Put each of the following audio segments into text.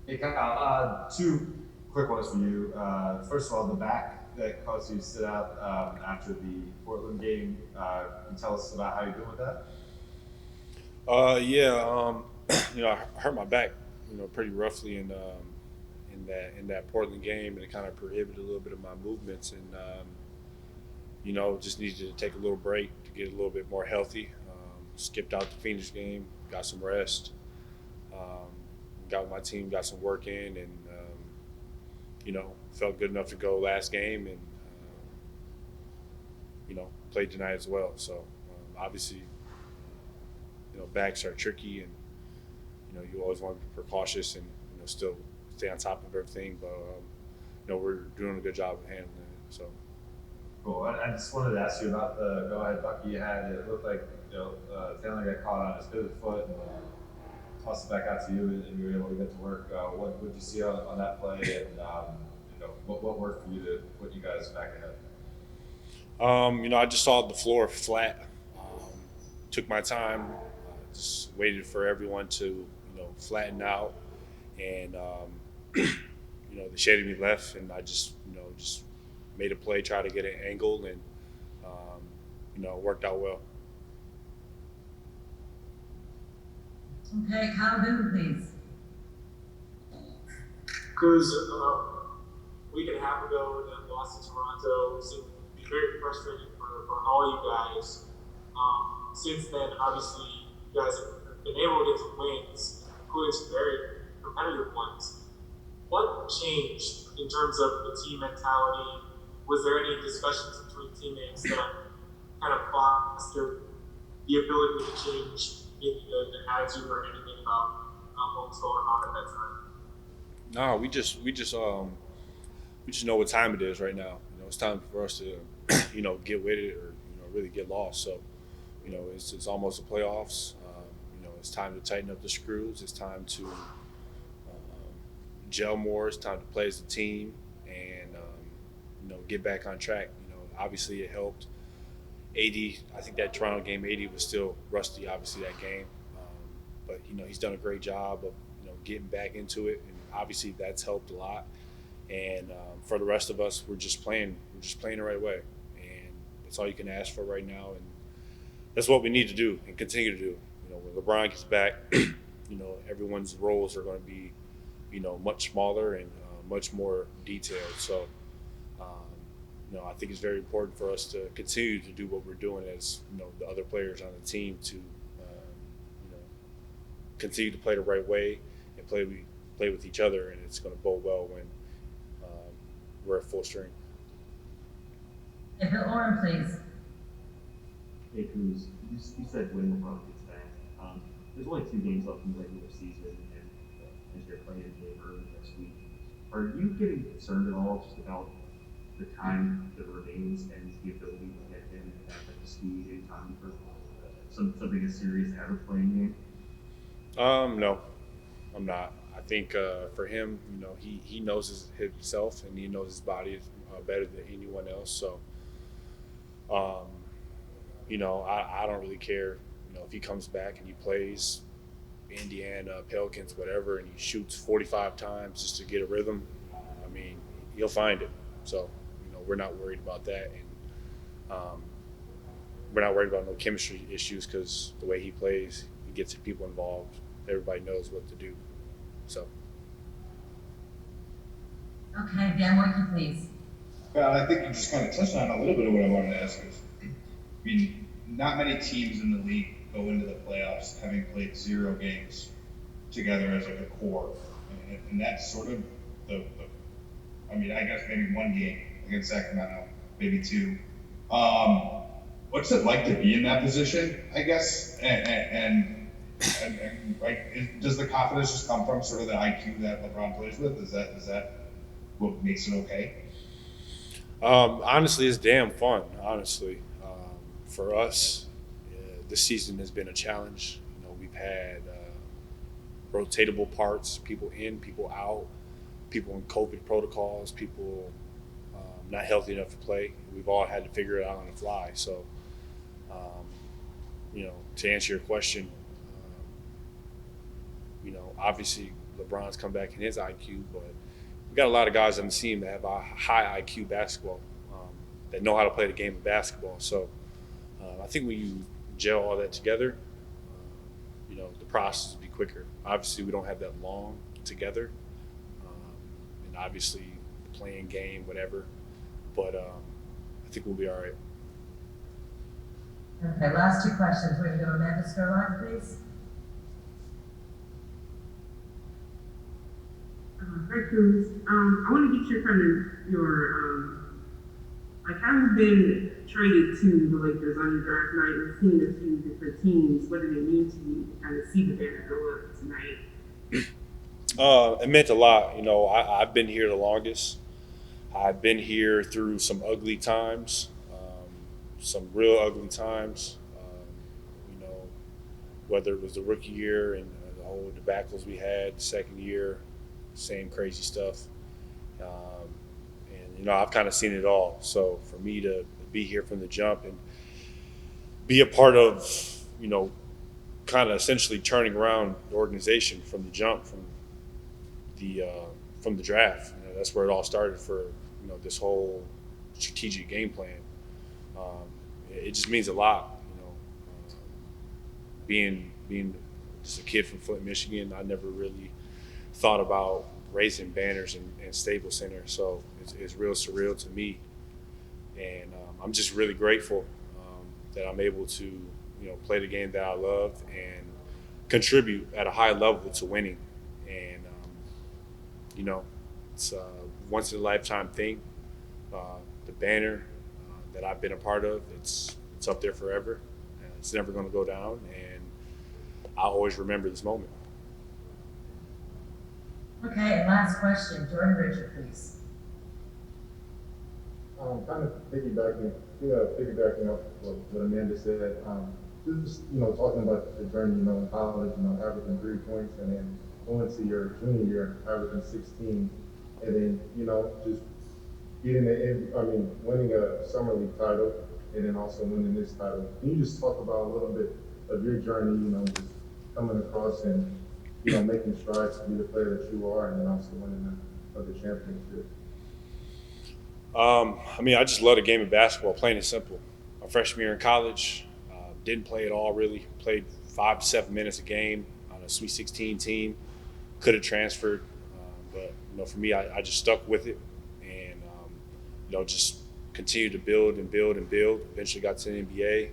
Hey Kyle, two quick ones for you. First of all, the back that caused you to sit out after the Portland game. Can you tell us about how you're doing with that? Yeah, I hurt my back, pretty roughly in that Portland game, and it kind of prohibited a little bit of my movements, and just needed to take a little break to get a little bit more healthy. Skipped out the Phoenix game, got some rest, um, got with my team, got some work in, and felt good enough to go last game, and played tonight as well. So obviously, backs are tricky, and you always want to be precautious and still stay on top of everything. But we're doing a good job of handling it. So Cool. I just wanted to ask you about the go-ahead bucket you had. It looked like Taylor got caught on his pivot foot and tossed it back out to you, and you were able to get to work. What did you see on that play, and what worked for you to put you guys back ahead? I just saw the floor flat. Took my time, just waited for everyone to flatten out, and they shaded me left, and I just made a play, try to get an angle, and it worked out well. Okay, Kyle Boone, please. Because a week and a half ago, that loss to Toronto seemed to be very frustrating for all you guys. Since then, obviously, you guys have been able to get some wins, including some very competitive ones. What changed in terms of the team mentality? Was there any discussions between teammates that kind of fostered the ability to change maybe the attitude or anything about what was going on at that time? No, we just know what time it is right now. It's time for us to get with it, or really get lost. So it's almost the playoffs. It's time to tighten up the screws. It's time to gel more. It's time to play as a team, and get back on track. Obviously it helped. AD, I think that Toronto game, AD was still rusty. Obviously that game, but he's done a great job of getting back into it, and obviously that's helped a lot. And for the rest of us, we're just playing the right way, and that's all you can ask for right now. And that's what we need to do and continue to do. When LeBron gets back, everyone's roles are going to be, much smaller and much more detailed. So, um, I think it's very important for us to continue to do what we're doing as the other players on the team to, you know, continue to play the right way and play with each other, and it's going to bode well when we're at full strength. Okay, Bill Oren, please. Hey Cruz, you said when LeBron gets back. There's only 2 games left in the regular season, and as you're playing a game early next week, are you getting concerned at all just about the time that remains and the ability to get him back up to speed in time for something as serious as a playing game? No, I'm not. I think for him, he knows himself, and he knows his body better than anyone else. So, um, I don't really care. If he comes back and he plays Indiana, Pelicans, whatever, and he shoots 45 times just to get a rhythm, I mean, he'll find it. So, we're not worried about that, and um, we're not worried about no chemistry issues because the way he plays, he gets people involved. Everybody knows what to do. So, Okay, Dan Wojcicki, please. Well, I think you just kind of touched on a little bit of what I wanted to ask. Is, I mean, not many teams in the league go into the playoffs having played 0 games together as like a core, and that's sort of I mean, I guess maybe 1 game against Sacramento, maybe two. Um, what's it like to be in that position? I guess, and like, does the confidence just come from sort of the IQ that LeBron plays with? Is that what makes it okay? honestly, it's damn fun. Honestly, for us, this season has been a challenge. We've had rotatable parts, people in, people out, people in COVID protocols, people not healthy enough to play. We've all had to figure it out on the fly. So, um, to answer your question, obviously LeBron's come back in his IQ, but we got a lot of guys on the team that have a high IQ basketball, that know how to play the game of basketball. So I think when you gel all that together, the process will be quicker. Obviously, we don't have that long together, and obviously the playing game, whatever. But I think we'll be all right. Okay, last two questions. We're going to go Amanda Sturline, please. Hi, Cruz. I want to get your like how you've been traded to the Lakers on your draft night and seen a few different teams. What did it mean to you to kind of see the banner go up tonight? It meant a lot. I've been here the longest. I've been here through some ugly times, some real ugly times. Whether it was the rookie year and the whole debacles we had, second year, same crazy stuff. And I've kind of seen it all. So for me to be here from the jump and be a part of, kind of essentially turning around the organization from the jump, from the draft. That's where it all started for this whole strategic game plan. It just means a lot. Being just a kid from Flint, Michigan, I never really thought about raising banners in Staples Center, so it's real surreal to me, and I'm just really grateful that I'm able to play the game that I love and contribute at a high level to winning. And it's a once in a lifetime thing. The banner that I've been a part of, it's up there forever. It's never going to go down, and I'll always remember this moment. Okay, and last question. Jordan Richard, please. Kind of piggybacking off what Amanda said, just talking about the journey, in college, averaging 3 points, and then going to your junior year, averaging 16, and then just getting winning a summer league title, and then also winning this title. Can you just talk about a little bit of your journey, just coming across and making strides to be the player that you are, and then also winning the championship? I just love the game of basketball, plain and simple. My freshman year in college, didn't play at all really. Played 5 to 7 minutes a game on a Sweet 16 team. Could have transferred, but for me, I just stuck with it, and just continued to build and build and build. Eventually got to the NBA,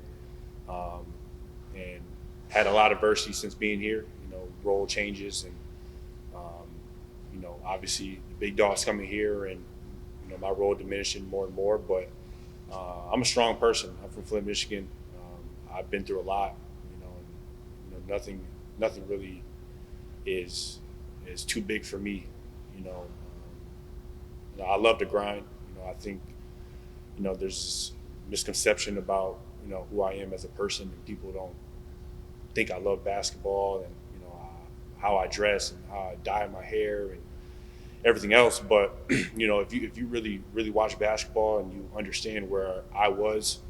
and had a lot of adversity since being here. Role changes, and obviously the big dogs coming here, and my role diminishing more and more. But I'm a strong person. I'm from Flint, Michigan. I've been through a lot. And, nothing really is too big for me. I love to grind. I think there's this misconception about who I am as a person, and people don't think I love basketball and how I dress and how I dye my hair and everything else. But if you really watch basketball and you understand where I was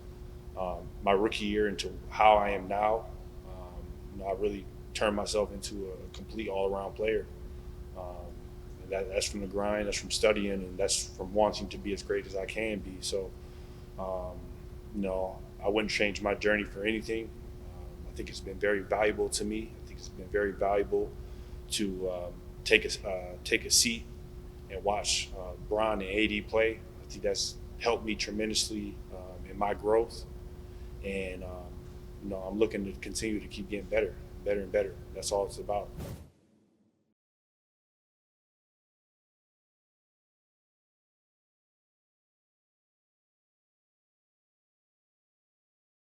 my rookie year into how I am now, I really turned myself into a complete all-around player. And that's from the grind, that's from studying, and that's from wanting to be as great as I can be. So I wouldn't change my journey for anything. I think it's been very valuable to me. I think it's been very valuable to take a seat and watch Bron and AD play. I think that's helped me tremendously in my growth. And I'm looking to continue to keep getting better and better. That's all it's about.